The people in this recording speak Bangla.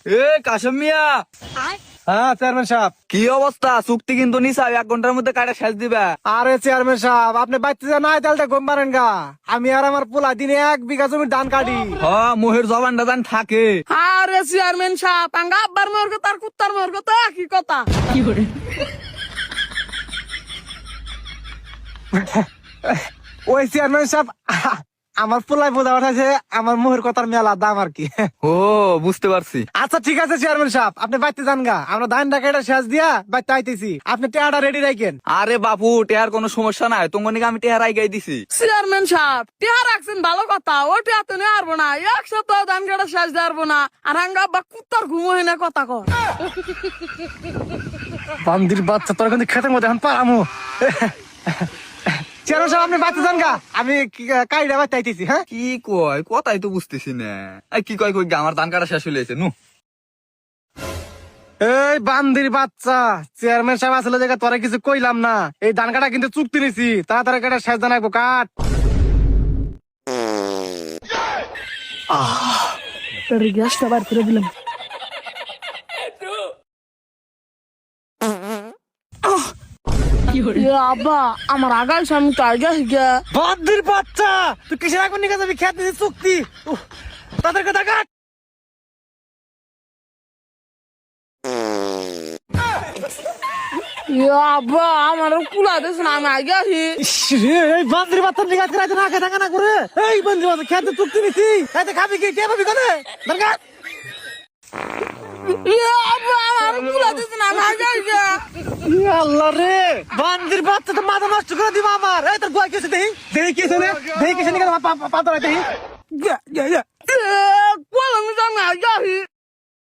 এ কাশেম মিয়া, হ্যাঁ চেয়ারম্যান সাহেব। কি অবস্থা? চুক্তি কিন্তু নিছা 1 ঘন্টার মধ্যে কাটা শেষ দিবা। আরে চেয়ারম্যান সাহেব, আপনি বাচ্চা যা নাই তাহলে ঘুম পারেন গা। আমি আর আমার পোলা দিনে 1 বিঘা জমির ধান কাটি। হ, মোহের জবানটা জান থাকে। আরে চেয়ারম্যান সাহেব, আঙ্গা আব্বার মোর কথা আর কুত্তার মোর কথা কি কথা? ওই চেয়ারম্যান সাহেব, আমার পোলাই বোঝা ওঠাছে আমার মোহের কথার মেলা দাম আর কি। ও, বুঝতে পারছি। আচ্ছা ঠিক আছে চেয়ারম্যান সাহেব, আপনি বাইতে যান গা। আমরা ধান ডাকাটা শেষ দিয়া বাইতে আইতেছি, আপনি টেয়াটা রেডি রাখেন। আরে বাপু, টেহার কোনো সমস্যা নাই, তোমার নাকি আমি টেহার আই গাই দিছি। চেয়ারম্যান সাহেব, টিহা রাখছেন ভালো কথা, ও টিহা তো নিয়ে আসবো না। 1 সপ্তাহ ধান কাটা শেষ দেবো না। আর আঙ্গা আব্বা কুত্তার ঘুম হয় না কথা কর। বান্দির বাচ্চা, তোর কিন্তু খেতের মধ্যে এখন পারামু। চেয়ারম্যান সাহেব, আপনি বাইতে যান গা, আমি কাইডা বাইতে আইতেছি। হ্যাঁ কি কয়? কথাই তো বুঝতেছি না। এই কি কয় কই গা, আমার ধান কাটা শেষ হয়ে গেছে নু। এই বান্দির বাচ্চা, চেয়ারম্যান সাহেব আসলে জায়গা তোরা কিছু কইলাম না। এই ধান কাটা কিন্তু চুক্তি নিছি, তাড়াতাড়ি কাটা শেষ ধান আইবো, কাট। গ্যাসটা বার করে দিলাম। আব্বা, আমার আগাল সামনে তো আগে গিয়া। বান্দির বাচ্চা, তুই কিসের আগুন নিয়ে যাবি? খেতে দিছি চুক্তি। তাদের কথা কাট। আব্বা, আমার কুলা দিস না, আমি আগে আসি। ইস রে, এই বান্দির বাচ্চার নিয়ে আজকে রাতে না খেয়ে থাকা না করে। এই বান্দির বাচ্চা, খেতে চুক্তি নিছি, খেতে খাবি কি? কে পাবি কোনে? দরকার আব্বা, আমার কুলা দিস না, আমি আগে আসি। আল্লাহ রে, বান্দির বাচ্চা তো মাথা নষ্ট করে দিবা আমার। এই তোর গোয়া কেছে দেহি, দেহি কেছে নে, দেহি কেছে নিয়ে পাতা দেহি। কোলা আমি আগে